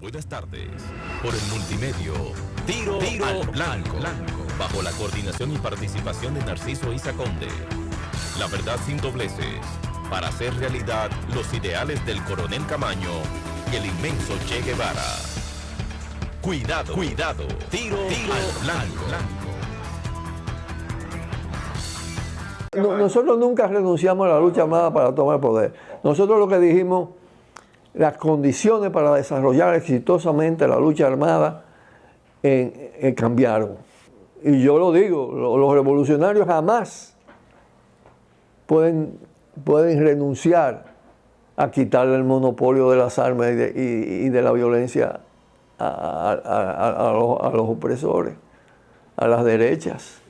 Buenas tardes. Por el multimedio, Tiro al Blanco, bajo la coordinación y participación de Narciso Isa Conde. La verdad sin dobleces, para hacer realidad los ideales del coronel Camaño y el inmenso Che Guevara. Cuidado, Tiro al Blanco. Nosotros nunca renunciamos a la lucha armada para tomar el poder. Nosotros lo que dijimos, las condiciones para desarrollar exitosamente la lucha armada cambiaron. Y yo lo digo, los revolucionarios jamás pueden renunciar a quitarle el monopolio de las armas y de la violencia a los opresores, a las derechas.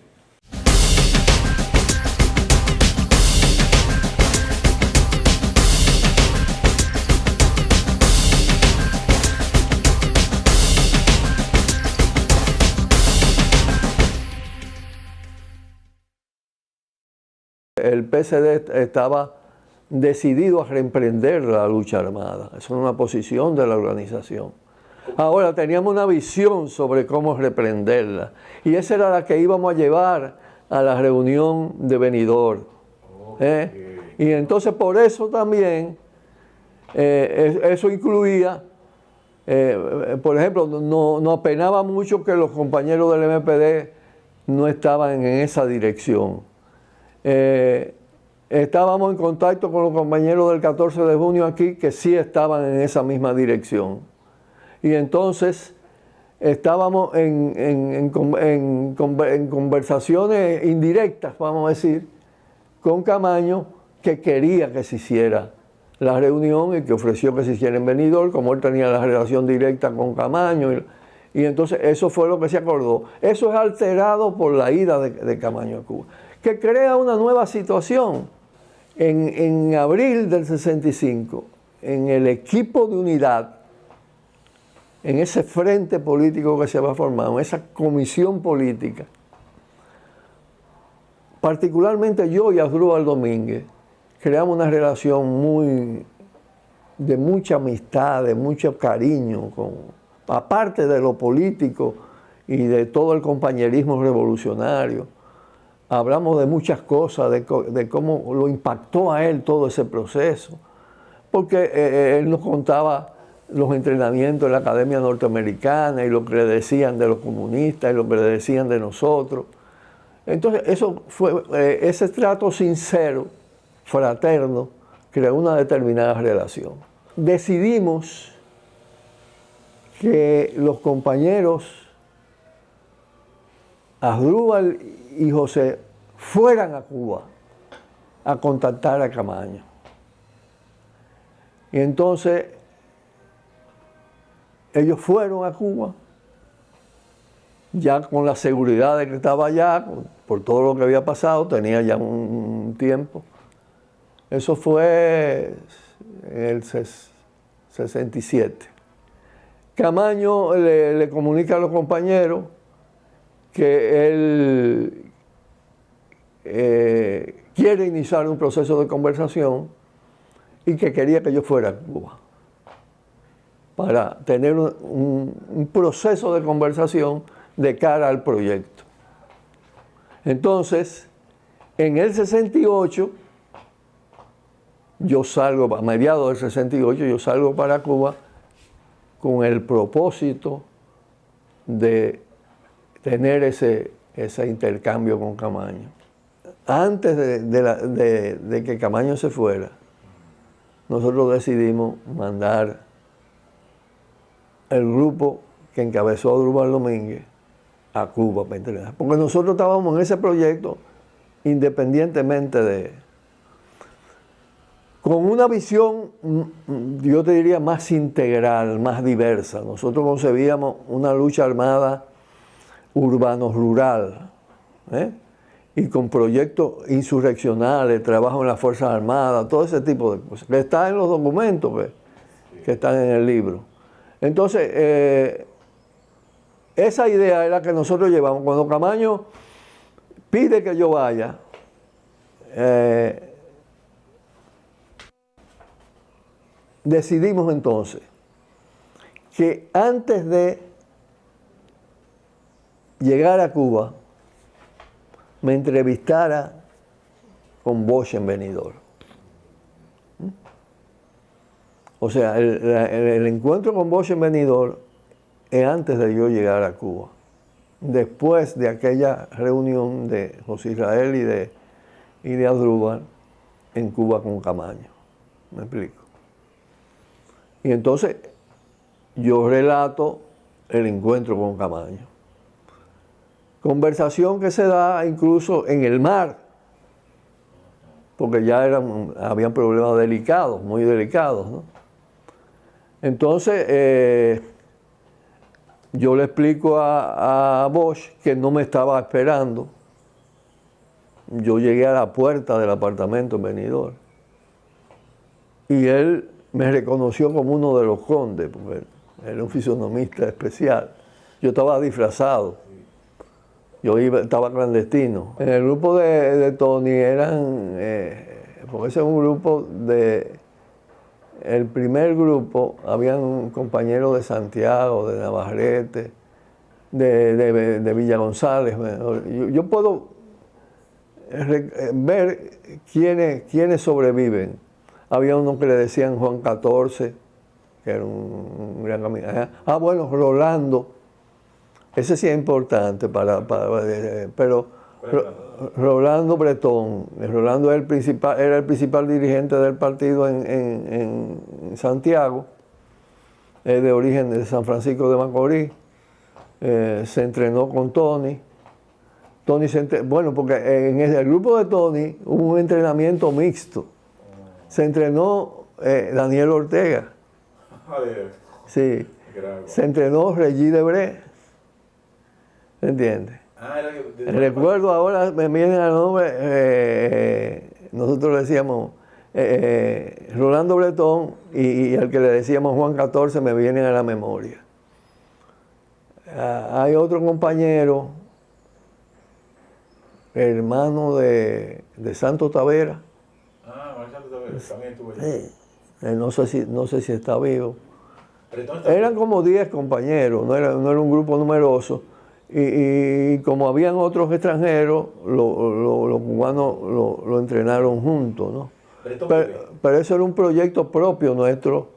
El PCD estaba decidido a reemprender la lucha armada. Esa era una posición de la organización. Ahora teníamos una visión sobre cómo reprenderla. Y esa era la que íbamos a llevar a la reunión de Benidorm. Y entonces por eso también, eso incluía, por ejemplo, nos apenaba mucho que los compañeros del MPD no estaban en esa dirección. Estábamos en contacto con los compañeros del 14 de junio aquí que sí estaban en esa misma dirección. Y entonces estábamos en conversaciones indirectas, vamos a decir, con Camaño, que quería que se hiciera la reunión y que ofreció que se hiciera en Benidorm, como él tenía la relación directa con Camaño. Y entonces eso fue lo que se acordó. Eso es alterado por la ida de Camaño a Cuba, que crea una nueva situación. En abril del 65, en el equipo de unidad, en ese frente político que se va formando, en esa comisión política, particularmente yo y Asdrúbal Domínguez, creamos una relación de mucha amistad, de mucho cariño, aparte de lo político y de todo el compañerismo revolucionario. Hablamos de muchas cosas, de cómo lo impactó a él todo ese proceso, porque él nos contaba los entrenamientos en la Academia Norteamericana y lo que le decían de los comunistas y lo que le decían de nosotros. Entonces, eso fue, ese trato sincero, fraterno, creó una determinada relación. Decidimos que los compañeros Asdrúbal y José fueran a Cuba a contactar a Camaño. Y entonces ellos fueron a Cuba, ya con la seguridad de que estaba allá, por todo lo que había pasado, tenía ya un tiempo. Eso fue en el 67. Camaño le comunica a los compañeros que él quiere iniciar un proceso de conversación y que quería que yo fuera a Cuba para tener un proceso de conversación de cara al proyecto. Entonces, en el 68, yo salgo, a mediados del 68, yo salgo para Cuba con el propósito de tener ese intercambio con Camaño. Antes de que Camaño se fuera, nosotros decidimos mandar el grupo que encabezó Asdrúbal Domínguez a Cuba para entrenar. Porque nosotros estábamos en ese proyecto independientemente con una visión, yo te diría, más integral, más diversa. Nosotros concebíamos una lucha armada urbano-rural, y con proyectos insurreccionales, trabajo en las Fuerzas Armadas, todo ese tipo de cosas, que está en los documentos que están en el libro. Entonces, esa idea es la que nosotros llevamos. Cuando Camaño pide que yo vaya, decidimos entonces que antes de llegar a Cuba me entrevistara con Bosch en Benidorm. O sea, el encuentro con Bosch en Benidorm es antes de yo llegar a Cuba. Después de aquella reunión de José Israel y de Asdrúbal en Cuba con Camaño. ¿Me explico? Y entonces yo relato el encuentro con Camaño. Conversación que se da incluso en el mar, porque ya habían problemas delicados, muy delicados, ¿no? Entonces, yo le explico a Bosch que no me estaba esperando. Yo llegué a la puerta del apartamento en Benidorm y él me reconoció como uno de los condes, porque él era un fisonomista especial. Yo estaba disfrazado, estaba clandestino. En el grupo de Tony eran, porque ese es un grupo el primer grupo, habían compañeros de Santiago, de Navarrete, de Villa González. Yo puedo ver quiénes sobreviven. Había uno que le decían Juan XIV, que era un gran amigo. Bueno, Rolando. Ese sí es importante, pero Rolando Bretón. Rolando era el principal dirigente del partido en Santiago, de origen de San Francisco de Macorís. Se entrenó con Tony. Bueno, porque en el grupo de Tony hubo un entrenamiento mixto. Se entrenó Daniel Ortega. Sí. Se entrenó Regis Debré. ¿Entiendes? Recuerdo ahora, me vienen al nombre, nosotros le decíamos Rolando Bretón y al que le decíamos Juan XIV me vienen a la memoria. Hay otro compañero, hermano de Santo Tavera. Santo Tavera, también estuvo allí. No sé si está vivo. Eran como 10 compañeros, no era un grupo numeroso. Y como habían otros extranjeros, los cubanos lo entrenaron juntos, ¿no? Pero eso era un proyecto propio nuestro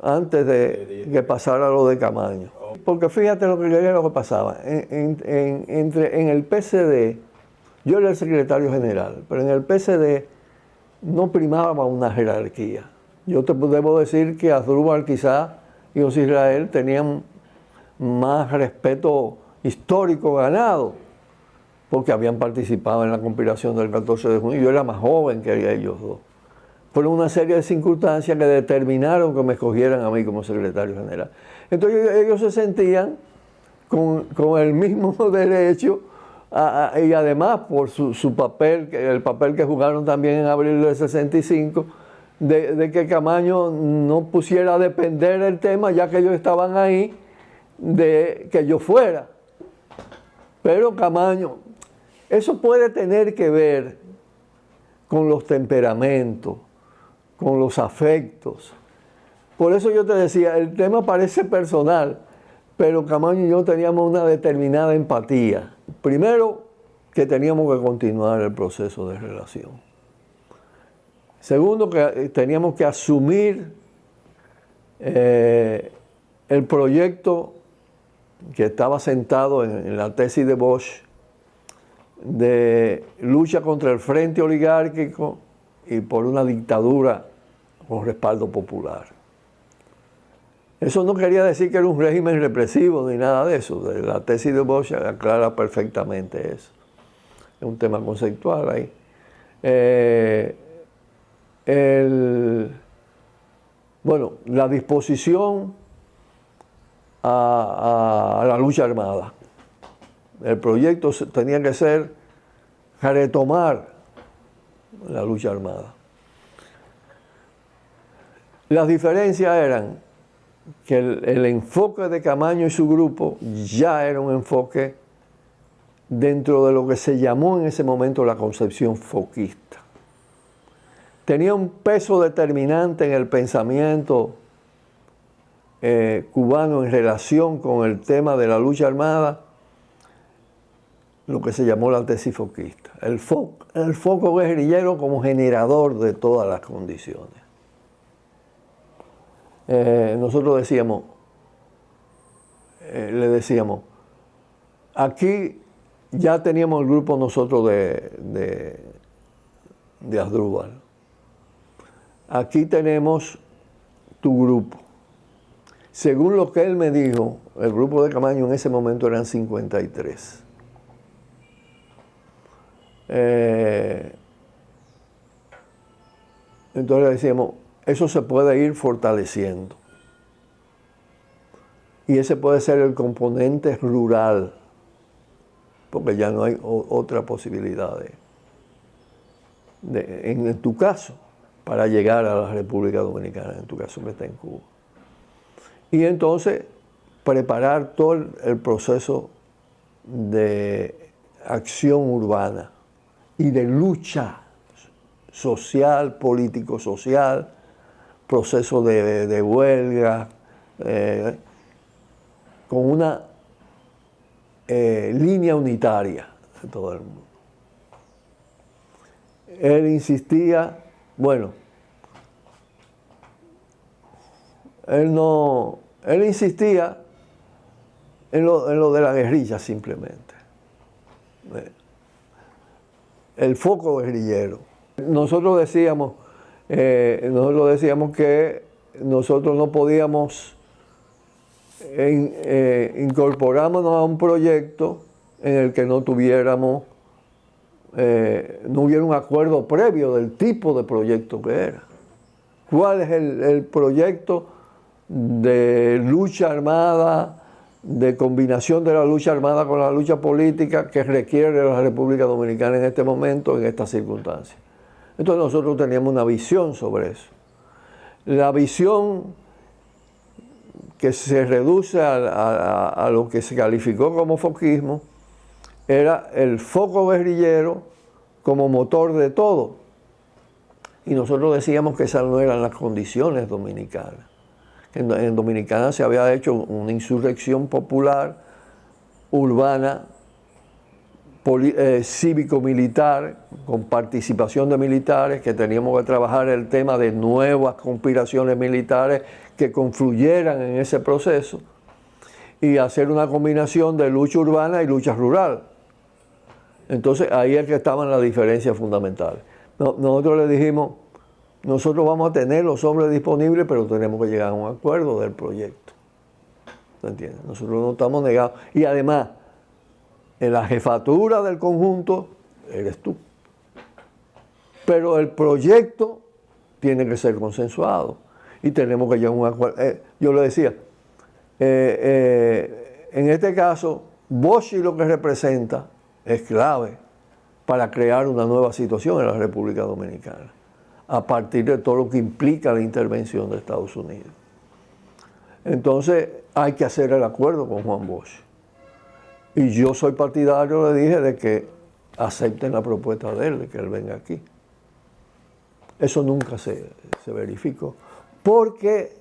antes de que pasara lo de Camaño. Porque fíjate lo que pasaba. En el PCD, yo era el secretario general, pero en el PCD no primaba una jerarquía. Yo te debo decir que Asdrúbal quizá y José Israel tenían más respeto histórico ganado, porque habían participado en la conspiración del 14 de junio. Yo era más joven que ellos dos. Fueron una serie de circunstancias que determinaron que me escogieran a mí como secretario general. Entonces ellos se sentían con el mismo derecho y además por su papel, el papel que jugaron también en abril del 65, de que Camaño no pusiera a depender el tema, ya que ellos estaban ahí, de que yo fuera. Pero Camaño, eso puede tener que ver con los temperamentos, con los afectos. Por eso yo te decía, el tema parece personal, pero Camaño y yo teníamos una determinada empatía. Primero, que teníamos que continuar el proceso de relación. Segundo, que teníamos que asumir el proyecto que estaba sentado en la tesis de Bosch de lucha contra el frente oligárquico y por una dictadura con respaldo popular. Eso no quería decir que era un régimen represivo ni nada de eso. La tesis de Bosch aclara perfectamente eso. Es un tema conceptual ahí. Bueno, la disposición a la lucha armada. El proyecto tenía que ser retomar la lucha armada. Las diferencias eran que el enfoque de Camaño y su grupo ya era un enfoque dentro de lo que se llamó en ese momento la concepción foquista. Tenía un peso determinante en el pensamiento cubano en relación con el tema de la lucha armada, lo que se llamó la tesis foquista. El foco guerrillero como generador de todas las condiciones. Nosotros decíamos, le decíamos, aquí ya teníamos el grupo nosotros de Asdrúbal. Aquí tenemos tu grupo. Según lo que él me dijo, el grupo de Camaño en ese momento eran 53. Entonces le decíamos, eso se puede ir fortaleciendo. Y ese puede ser el componente rural, porque ya no hay otra posibilidad en tu caso, para llegar a la República Dominicana, en tu caso que está en Cuba. Y entonces preparar todo el proceso de acción urbana y de lucha social, político-social, proceso de huelga, con una línea unitaria de todo el mundo. Él insistía, bueno, él insistía en lo de la guerrilla simplemente. El foco guerrillero. Nosotros decíamos que nosotros no podíamos incorporarnos a un proyecto en el que no tuviéramos, no hubiera un acuerdo previo del tipo de proyecto que era. ¿Cuál es el proyecto de lucha armada, de combinación de la lucha armada con la lucha política que requiere la República Dominicana en este momento, en estas circunstancias? Entonces nosotros teníamos una visión sobre eso. La visión que se reduce a lo que se calificó como foquismo era el foco guerrillero como motor de todo. Y nosotros decíamos que esas no eran las condiciones dominicanas. En Dominicana se había hecho una insurrección popular, urbana, cívico-militar, con participación de militares, que teníamos que trabajar el tema de nuevas conspiraciones militares que confluyeran en ese proceso y hacer una combinación de lucha urbana y lucha rural. Entonces ahí es que estaban las diferencias fundamentales. Nosotros le dijimos, nosotros vamos a tener los hombres disponibles, pero tenemos que llegar a un acuerdo del proyecto. ¿Se entiende? Nosotros no estamos negados. Y además, en la jefatura del conjunto eres tú. Pero el proyecto tiene que ser consensuado y tenemos que llegar a un acuerdo. Yo le decía, en este caso, Boschi lo que representa es clave para crear una nueva situación en la República Dominicana, a partir de todo lo que implica la intervención de Estados Unidos. Entonces hay que hacer el acuerdo con Juan Bosch. Y yo soy partidario, le dije, de que acepten la propuesta de él, de que él venga aquí. Eso nunca se verificó, porque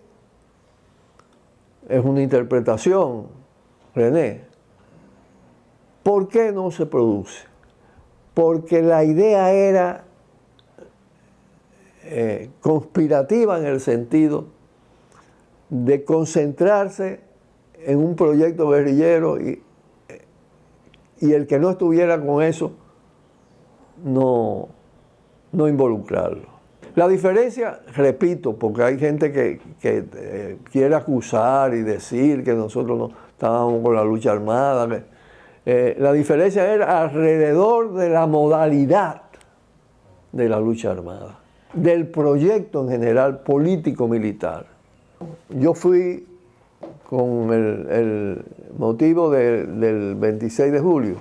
es una interpretación, René. ¿Por qué no se produce? Porque la idea era conspirativa en el sentido de concentrarse en un proyecto guerrillero y el que no estuviera con eso, no involucrarlo. La diferencia, repito, porque hay gente que quiere acusar y decir que nosotros no estábamos con la lucha armada. La diferencia era alrededor de la modalidad de la lucha armada, del proyecto en general político-militar. Yo fui con el motivo del 26 de julio.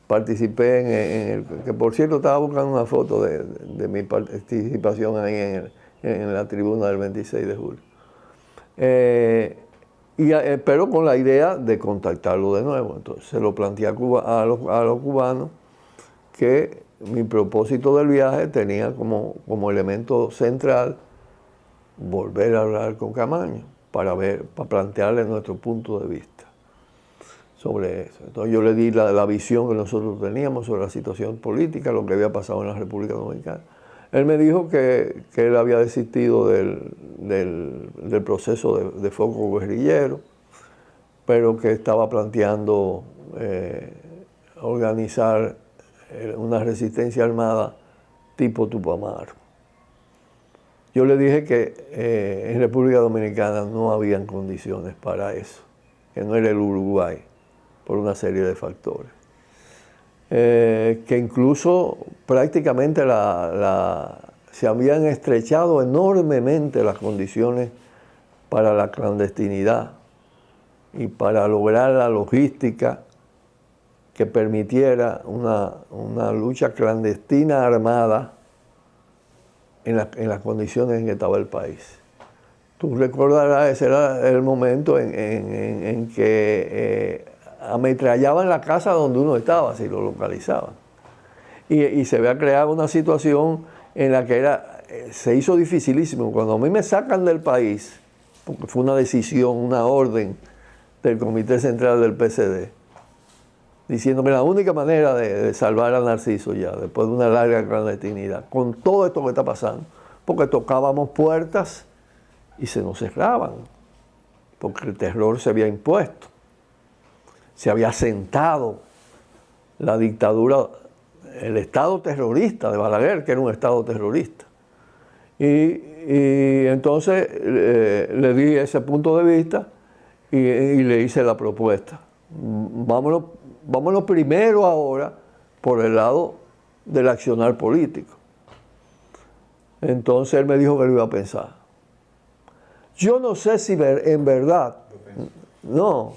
Participé en el que por cierto estaba buscando una foto de mi participación ahí en la tribuna del 26 de julio. Pero con la idea de contactarlo de nuevo. Entonces se lo planteé a los cubanos que mi propósito del viaje tenía como elemento central volver a hablar con Camaño, para plantearle nuestro punto de vista sobre eso. Entonces yo le di la visión que nosotros teníamos sobre la situación política, lo que había pasado en la República Dominicana. Él me dijo que él había desistido del proceso de foco guerrillero, pero que estaba planteando organizar una resistencia armada tipo Tupamaro. Yo le dije que en República Dominicana no habían condiciones para eso, que no era el Uruguay, por una serie de factores. Que incluso prácticamente se habían estrechado enormemente las condiciones para la clandestinidad y para lograr la logística que permitiera una lucha clandestina armada en las condiciones en que estaba el país. Tú recordarás, ese era el momento en que ametrallaban la casa donde uno estaba, si lo localizaban. Y se había creado una situación en la que se hizo dificilísimo. Cuando a mí me sacan del país, porque fue una decisión, una orden del Comité Central del PCD, diciéndome la única manera de salvar a Narciso ya, después de una larga clandestinidad, con todo esto que está pasando, porque tocábamos puertas y se nos cerraban, porque el terror se había impuesto, se había asentado la dictadura, el Estado terrorista de Balaguer, que era un Estado terrorista. Y entonces le di ese punto de vista y le hice la propuesta. Vámonos primero ahora por el lado del accionar político. Entonces él me dijo que lo iba a pensar. Yo no sé si en verdad, no,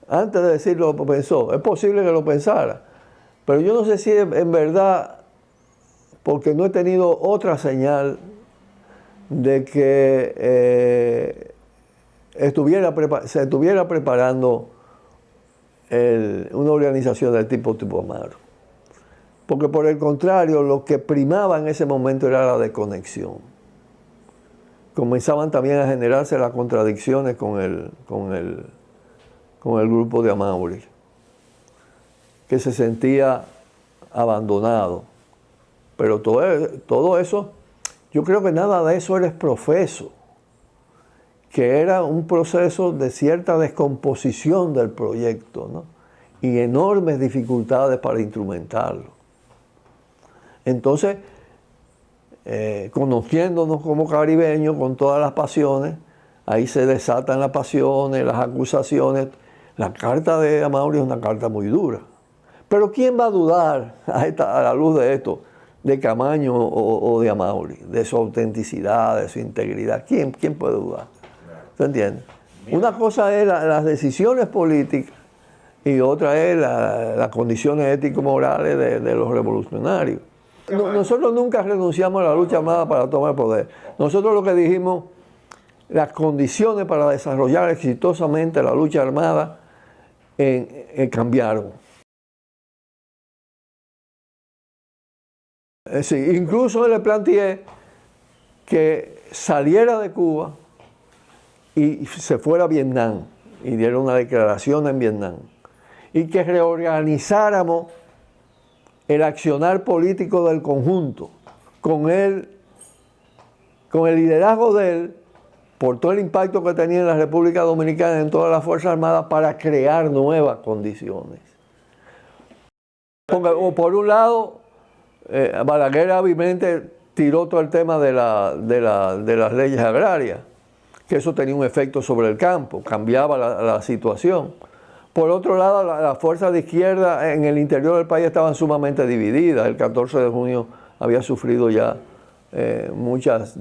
antes de decirlo lo pensó, es posible que lo pensara, pero yo no sé si en verdad, porque no he tenido otra señal de que se estuviera preparando una organización del tipo Tupamaro. Porque por el contrario, lo que primaba en ese momento era la desconexión. Comenzaban también a generarse las contradicciones con el grupo de Amaury, que se sentía abandonado. Pero todo eso, yo creo que nada de eso era profeso, que era un proceso de cierta descomposición del proyecto, ¿no? Y enormes dificultades para instrumentarlo. Entonces, conociéndonos como caribeños con todas las pasiones, ahí se desatan las pasiones, las acusaciones. La carta de Amaury es una carta muy dura. Pero ¿quién va a dudar a la luz de esto, de Camaño o de Amaury, de su autenticidad, de su integridad? ¿Quién puede dudar? ¿Se entiende? Una cosa es las decisiones políticas y otra es las condiciones ético-morales de los revolucionarios. Nosotros nunca renunciamos a la lucha armada para tomar poder. Nosotros lo que dijimos, las condiciones para desarrollar exitosamente la lucha armada cambiaron. Sí, incluso le planteé que saliera de Cuba y se fuera a Vietnam y diera una declaración en Vietnam y que reorganizáramos el accionar político del conjunto con el liderazgo de él por todo el impacto que tenía en la República Dominicana en todas las Fuerzas Armadas para crear nuevas condiciones. Por un lado, Balaguer hábilmente tiró todo el tema de las leyes agrarias, que eso tenía un efecto sobre el campo, cambiaba la situación. Por otro lado, las fuerzas de izquierda en el interior del país estaban sumamente divididas. El 14 de junio había sufrido ya muchas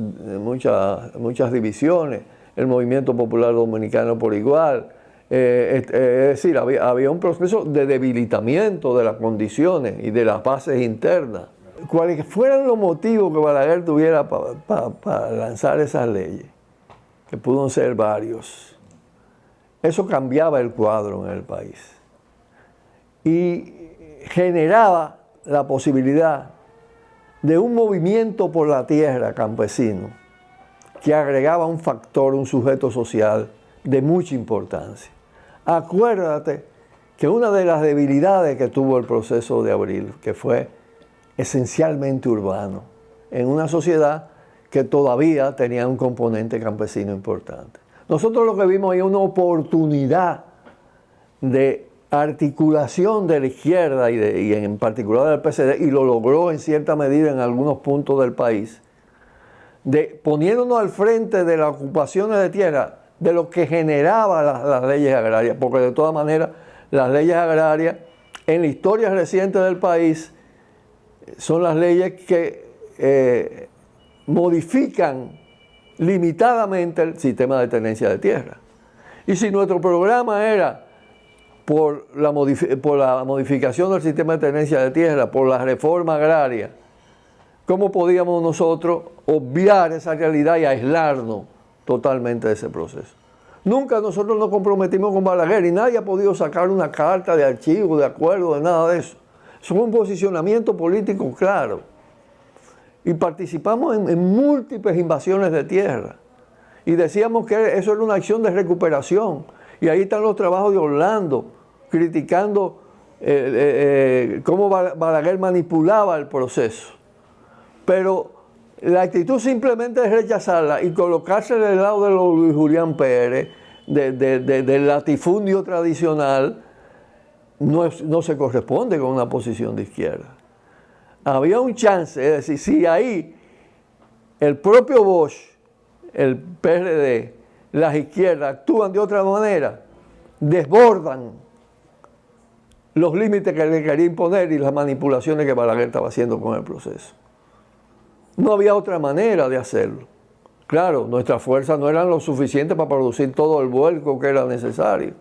divisiones. El Movimiento Popular Dominicano por igual. Es decir, había un proceso de debilitamiento de las condiciones y de las bases internas. Cuáles fueran los motivos que Balaguer tuviera para lanzar esas leyes, que pudieron ser varios, eso cambiaba el cuadro en el país y generaba la posibilidad de un movimiento por la tierra campesino que agregaba un factor, un sujeto social de mucha importancia. Acuérdate que una de las debilidades que tuvo el proceso de abril, que fue esencialmente urbano, en una sociedad que todavía tenía un componente campesino importante. Nosotros lo que vimos ahí es una oportunidad de articulación de la izquierda y en particular del PCD, y lo logró en cierta medida en algunos puntos del país, de poniéndonos al frente de las ocupaciones de tierra, de lo que generaba las leyes agrarias, porque de todas maneras las leyes agrarias en la historia reciente del país son las leyes que modifican limitadamente el sistema de tenencia de tierra. Y si nuestro programa era por la modificación del sistema de tenencia de tierra, por la reforma agraria, ¿cómo podíamos nosotros obviar esa realidad y aislarnos totalmente de ese proceso? Nunca nosotros nos comprometimos con Balaguer y nadie ha podido sacar una carta de archivo, de acuerdo, de nada de eso. Eso fue un posicionamiento político claro. Y participamos en múltiples invasiones de tierra. Y decíamos que eso era una acción de recuperación. Y ahí están los trabajos de Orlando, criticando cómo Balaguer manipulaba el proceso. Pero la actitud simplemente es rechazarla y colocarse del lado de Luis Julián Pérez, del latifundio tradicional, no se corresponde con una posición de izquierda. Había un chance, es decir, si ahí el propio Bosch, el PRD, las izquierdas actúan de otra manera, desbordan los límites que le quería imponer y las manipulaciones que Balaguer estaba haciendo con el proceso. No había otra manera de hacerlo. Claro, nuestras fuerzas no eran lo suficiente para producir todo el vuelco que era necesario.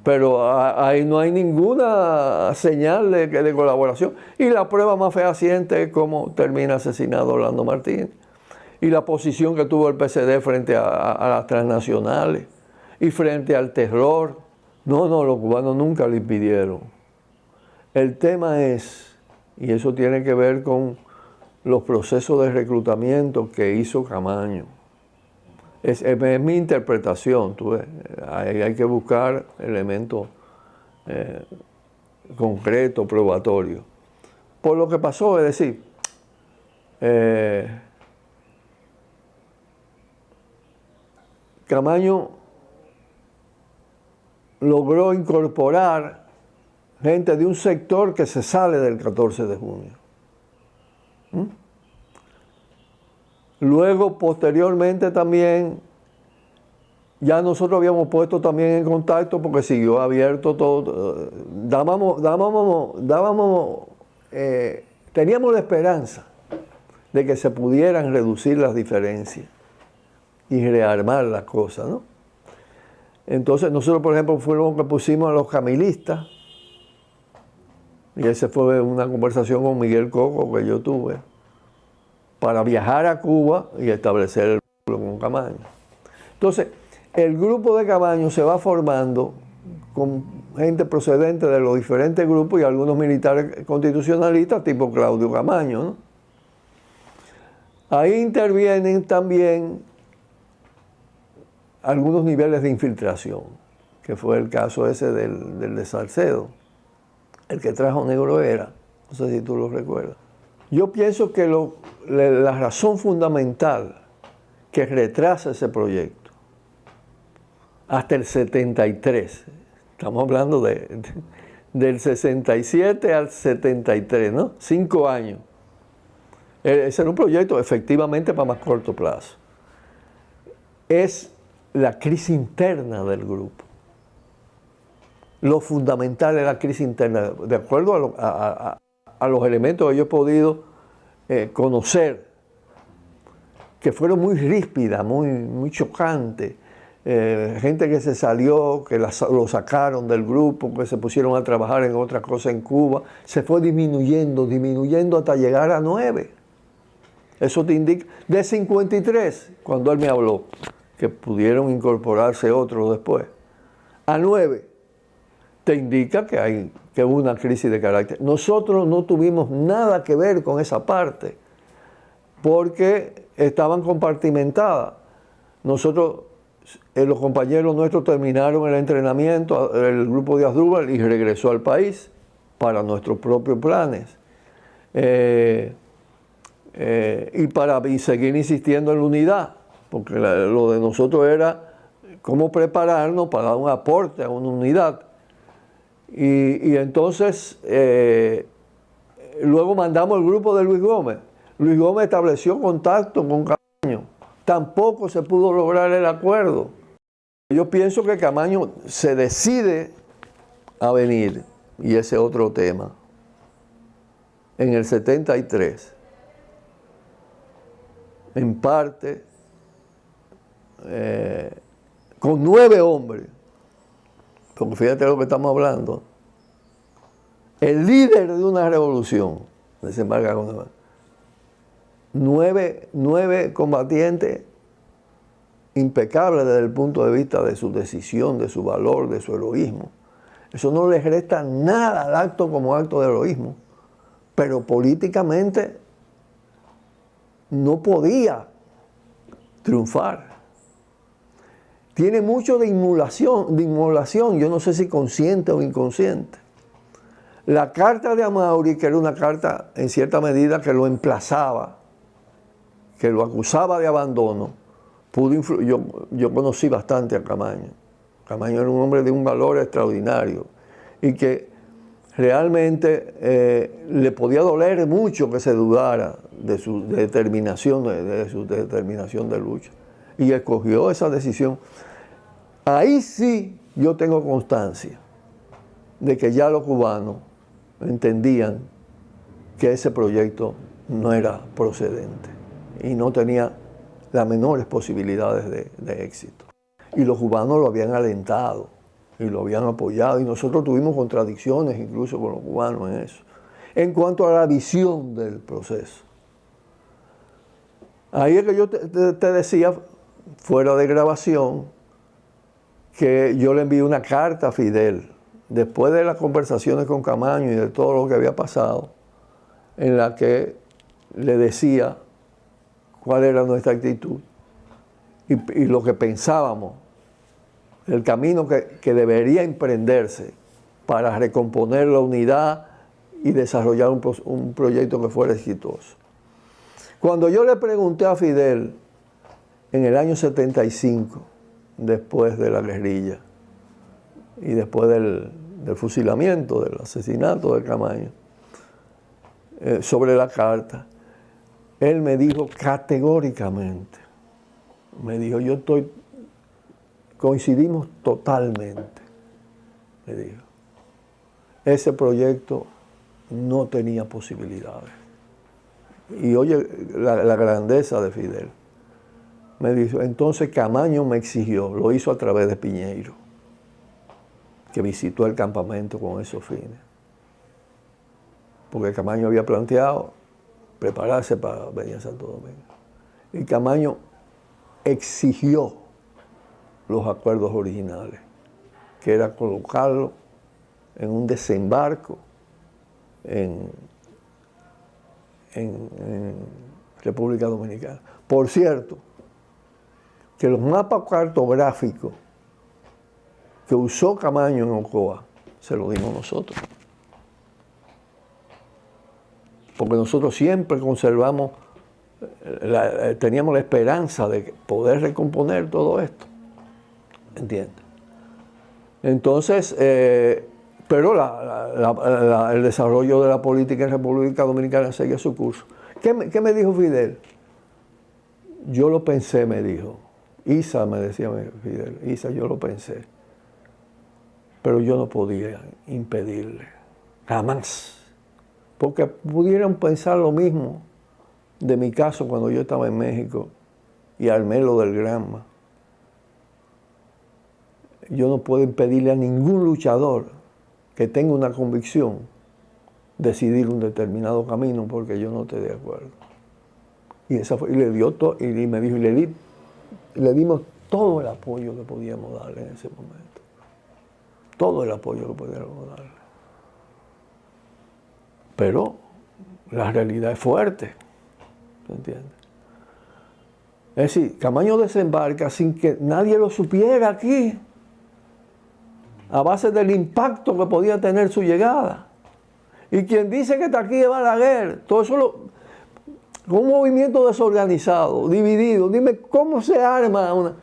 Pero ahí no hay ninguna señal de colaboración. Y la prueba más fehaciente es cómo termina asesinado Orlando Martínez. Y la posición que tuvo el PCD frente a las transnacionales y frente al terror. No, los cubanos nunca lo impidieron. El tema es, y eso tiene que ver con los procesos de reclutamiento que hizo Camaño. Es mi interpretación, tú ves. Hay que buscar elementos concretos, probatorios. Por lo que pasó, es decir, Camaño logró incorporar gente de un sector que se sale del 14 de junio. Luego, posteriormente también, ya nosotros habíamos puesto también en contacto porque siguió abierto todo. Teníamos la esperanza de que se pudieran reducir las diferencias y rearmar las cosas, ¿no? Entonces, nosotros, por ejemplo, fuimos los que pusimos a los camilistas, y esa fue una conversación con Miguel Coco que yo tuve, para viajar a Cuba y establecer el vínculo con Camaño. Entonces, el grupo de Camaño se va formando con gente procedente de los diferentes grupos y algunos militares constitucionalistas, tipo Claudio Camaño, ¿no? Ahí intervienen también algunos niveles de infiltración, que fue el caso ese del de Salcedo, el que trajo Negro Era, no sé si tú lo recuerdas. Yo pienso que la razón fundamental que retrasa ese proyecto hasta el 73, estamos hablando del 67 al 73, ¿no? 5 años. Ese era un proyecto efectivamente para más corto plazo. Es la crisis interna del grupo. Lo fundamental es la crisis interna. De acuerdo a los elementos que yo he podido conocer, que fueron muy ríspidas, muy chocantes. Gente que se salió, que lo sacaron del grupo, que se pusieron a trabajar en otra cosa en Cuba, se fue disminuyendo hasta llegar a 9. Eso te indica, de 53, cuando él me habló, que pudieron incorporarse otros después, a 9, te indica que hubo una crisis de carácter. Nosotros no tuvimos nada que ver con esa parte, porque estaban compartimentadas. Nosotros los compañeros nuestros terminaron el entrenamiento, el grupo de Asdrúbal, y regresó al país para nuestros propios planes. Y para seguir insistiendo en la unidad, porque lo de nosotros era cómo prepararnos para dar un aporte a una unidad. Y entonces, luego mandamos el grupo de Luis Gómez. Luis Gómez estableció contacto con Camaño. Tampoco se pudo lograr el acuerdo. Yo pienso que Camaño se decide a venir, y ese es otro tema, en el 73. En parte, con 9 hombres, porque fíjate lo que estamos hablando, el líder de una revolución desembarca con 9 combatientes impecables desde el punto de vista de su decisión, de su valor, de su heroísmo. Eso no les resta nada al acto como acto de heroísmo, pero políticamente no podía triunfar. Tiene mucho de inmolación, yo no sé si consciente o inconsciente. La carta de Amaury, que era una carta en cierta medida que lo emplazaba, que lo acusaba de abandono, pudo influir. Yo conocí bastante a Camaño. Camaño era un hombre de un valor extraordinario y que realmente le podía doler mucho que se dudara de su determinación, de su determinación de lucha. Y escogió esa decisión. Ahí sí yo tengo constancia de que ya los cubanos entendían que ese proyecto no era procedente y no tenía las menores posibilidades de éxito. Y los cubanos lo habían alentado y lo habían apoyado, y nosotros tuvimos contradicciones incluso con los cubanos en eso. En cuanto a la visión del proceso, ahí es que yo te decía, fuera de grabación, que yo le envié una carta a Fidel, después de las conversaciones con Camaño y de todo lo que había pasado, en la que le decía cuál era nuestra actitud y lo que pensábamos, el camino que debería emprenderse para recomponer la unidad y desarrollar un proyecto que fuera exitoso. Cuando yo le pregunté a Fidel en el año 75, después de la guerrilla y después del fusilamiento, del asesinato de Camaño, sobre la carta, él me dijo categóricamente, me dijo, coincidimos totalmente, me dijo. Ese proyecto no tenía posibilidades. Y oye la grandeza de Fidel. Me dijo, entonces Camaño me exigió, lo hizo a través de Piñeiro, que visitó el campamento con esos fines. Porque Camaño había planteado prepararse para venir a Santo Domingo. Y Camaño exigió los acuerdos originales, que era colocarlo en un desembarco en República Dominicana. Por cierto, que los mapas cartográficos que usó Camaño en Ocoa se los dimos nosotros. Porque nosotros siempre conservamos, teníamos la esperanza de poder recomponer todo esto. ¿Entiendes? Entonces, pero el desarrollo de la política en República Dominicana seguía su curso. ¿Qué me dijo Fidel? Yo lo pensé, me dijo. Isa, me decía Fidel, Isa, yo lo pensé. Pero yo no podía impedirle, jamás. Porque pudieran pensar lo mismo de mi caso cuando yo estaba en México y armé lo del Granma. Yo no puedo impedirle a ningún luchador que tenga una convicción decidir un determinado camino porque yo no esté de acuerdo. Y le dio todo, y me dijo, le dimos todo el apoyo que podíamos darle en ese momento. Todo el apoyo que podíamos darle. Pero la realidad es fuerte, ¿me entiendes? Es decir, Camaño desembarca sin que nadie lo supiera aquí, a base del impacto que podía tener su llegada. Y quien dice que está aquí es Balaguer, todo eso un movimiento desorganizado, dividido. Dime cómo se arma una.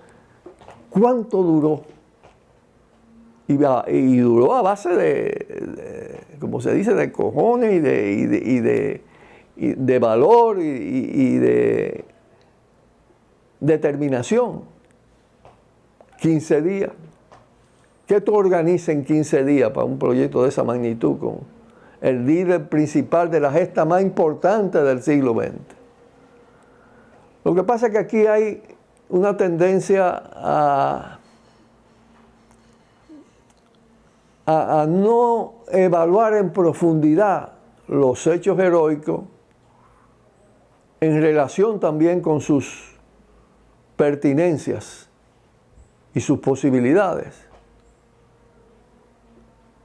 ¿Cuánto duró? Y duró a base de, como se dice, de cojones y de valor y de determinación. 15 días. ¿Qué tú organizas en 15 días para un proyecto de esa magnitud con el líder principal de la gesta más importante del siglo XX? Lo que pasa es que aquí hay una tendencia a no evaluar en profundidad los hechos heroicos en relación también con sus pertinencias y sus posibilidades.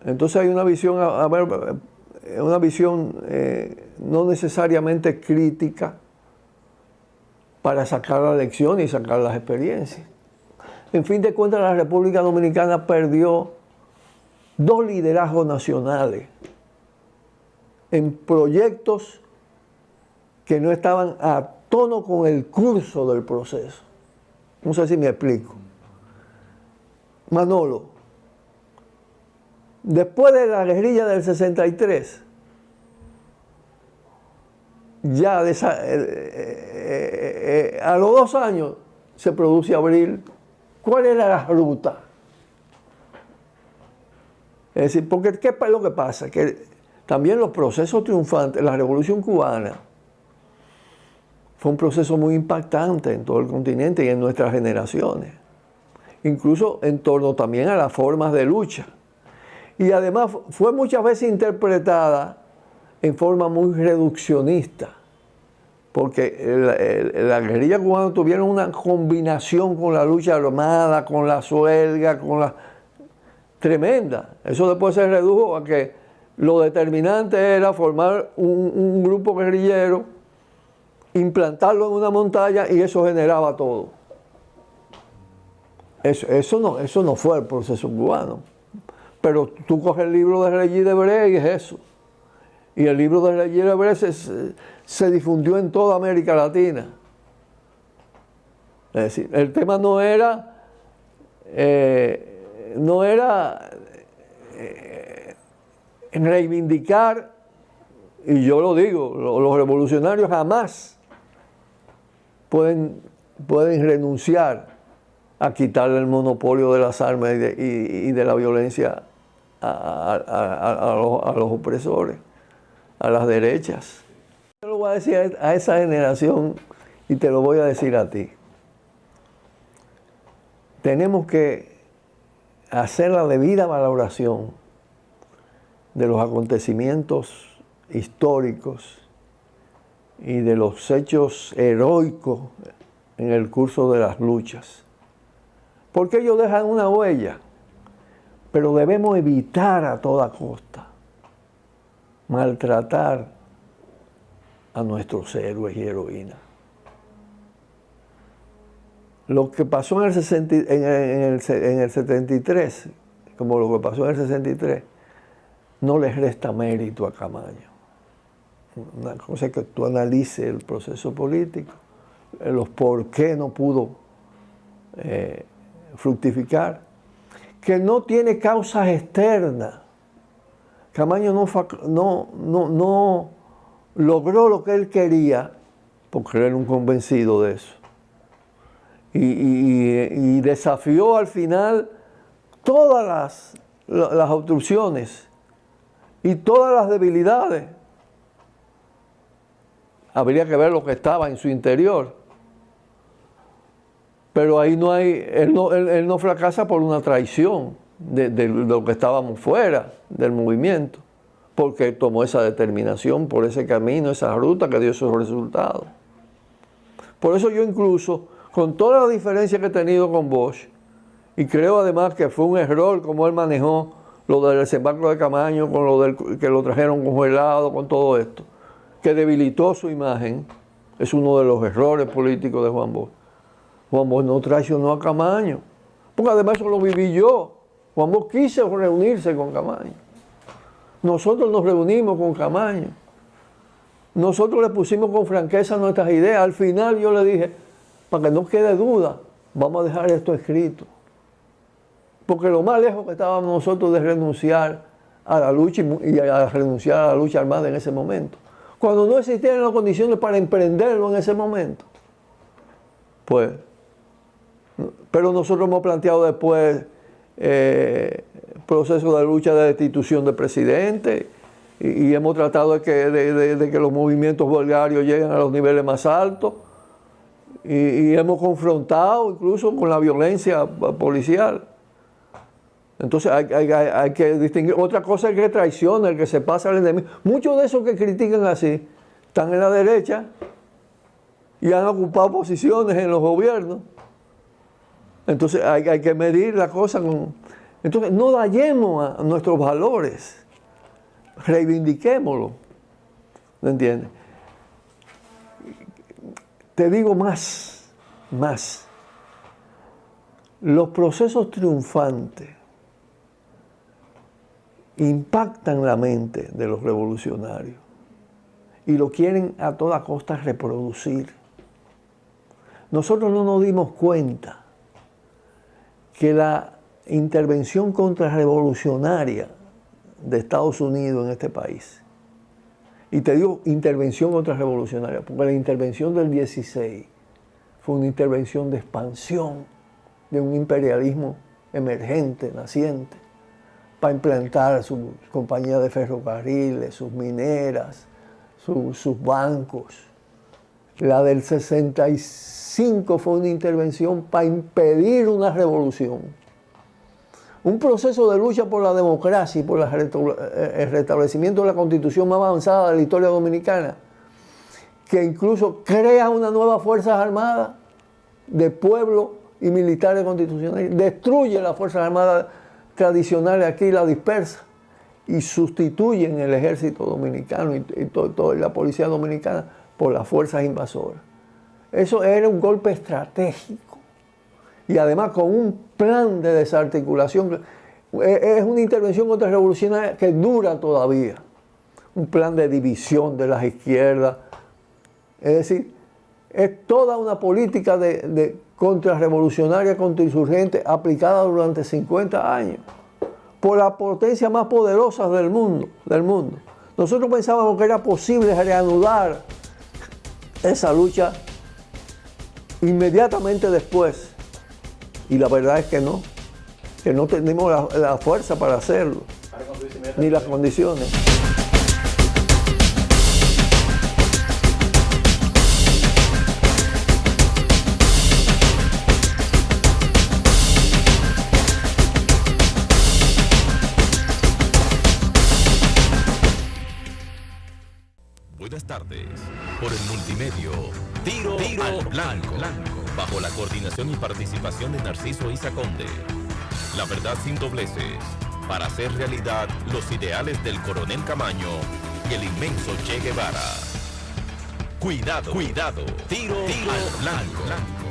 Entonces hay una visión, una visión no necesariamente crítica para sacar la lección y sacar las experiencias. En fin de cuentas, la República Dominicana perdió 2 liderazgos nacionales en proyectos que no estaban a tono con el curso del proceso. No sé si me explico. Manolo, después de la guerrilla del 63, ya a los 2 años se produce Abril. ¿Cuál era la ruta? Es decir, porque ¿qué es lo que pasa? Que también los procesos triunfantes, la Revolución Cubana, fue un proceso muy impactante en todo el continente y en nuestras generaciones. Incluso en torno también a las formas de lucha. Y además fue muchas veces interpretada en forma muy reduccionista, porque la guerrilla cubana tuvieron una combinación con la lucha armada, con la suelga, tremenda. Eso después se redujo a que lo determinante era formar un grupo guerrillero, implantarlo en una montaña y eso generaba todo. Eso no fue el proceso cubano. Pero tú coges el libro de Regis Debray y es eso. Y el libro de Regis Debray se difundió en toda América Latina. Es decir, el tema no era reivindicar, y yo lo digo, los revolucionarios jamás pueden renunciar a quitarle el monopolio de las armas y de la violencia a los opresores, a las derechas. Yo lo voy a decir a esa generación y te lo voy a decir a ti. Tenemos que hacer la debida valoración de los acontecimientos históricos y de los hechos heroicos en el curso de las luchas. Porque ellos dejan una huella, pero debemos evitar a toda costa maltratar a nuestros héroes y heroínas. Lo que pasó en el 73, como lo que pasó en el 63, no les resta mérito a Camaño. Una cosa es que tú analices el proceso político, los por qué no pudo fructificar, que no tiene causas externas. Camaño no logró lo que él quería, porque él era un convencido de eso. Y desafió al final todas las obstrucciones y todas las debilidades. Habría que ver lo que estaba en su interior. Pero ahí no hay, él no fracasa por una traición de lo que estábamos fuera del movimiento, porque tomó esa determinación por ese camino, esa ruta que dio esos resultados. Por eso yo incluso, con toda la diferencia que he tenido con Bosch, y creo además que fue un error como él manejó lo del desembarco de Camaño, con lo que lo trajeron congelado, con todo esto, que debilitó su imagen, es uno de los errores políticos de Juan Bosch. Juan Bosch no traicionó a Camaño, porque además eso lo viví yo. Juan Bosch quiso reunirse con Camaño. Nosotros nos reunimos con Camaño. Nosotros le pusimos con franqueza nuestras ideas. Al final yo le dije, para que no quede duda, vamos a dejar esto escrito. Porque lo más lejos que estábamos nosotros de renunciar a la lucha y a renunciar a la lucha armada en ese momento. Cuando no existían las condiciones para emprenderlo en ese momento. Pues, pero nosotros hemos planteado después procesos de lucha de destitución del presidente y hemos tratado de que los movimientos huelgarios lleguen a los niveles más altos y hemos confrontado incluso con la violencia policial. Entonces hay que distinguir. Otra cosa es que traiciona, el que se pasa al enemigo. Muchos de esos que critican así están en la derecha y han ocupado posiciones en los gobiernos. Entonces hay que medir la cosa con... Entonces no dañemos a nuestros valores, reivindiquémoslo. ¿Me entiendes? Te digo más. Los procesos triunfantes impactan la mente de los revolucionarios y lo quieren a toda costa reproducir. Nosotros no nos dimos cuenta que la intervención contrarrevolucionaria de Estados Unidos en este país, y te digo intervención contrarrevolucionaria, porque la intervención del 16 fue una intervención de expansión de un imperialismo emergente, naciente, para implantar sus compañías de ferrocarriles, sus mineras, sus bancos. La del 65 fue una intervención para impedir una revolución. Un proceso de lucha por la democracia y por el restablecimiento de la constitución más avanzada de la historia dominicana, que incluso crea una nueva Fuerzas Armadas de pueblo y militares constitucionales, destruye las Fuerzas Armadas tradicionales aquí, la dispersa, y sustituyen el ejército dominicano y toda la policía dominicana por las fuerzas invasoras. Eso era un golpe estratégico y además con un plan de desarticulación. Es una intervención contrarrevolucionaria que dura todavía, un plan de división de las izquierdas. Es decir, es toda una política de contrarrevolucionaria, contrainsurgente, aplicada durante 50 años por las potencias más poderosas del mundo. Nosotros pensábamos que era posible reanudar esa lucha inmediatamente después, y la verdad es que no tenemos la fuerza para hacerlo, ni las condiciones. Buenas tardes. Por el multimedio, Tiro al Blanco, bajo la coordinación y participación de Narciso Isa Conde. La verdad sin dobleces, para hacer realidad los ideales del coronel Camaño y el inmenso Che Guevara. Cuidado, Tiro al Blanco.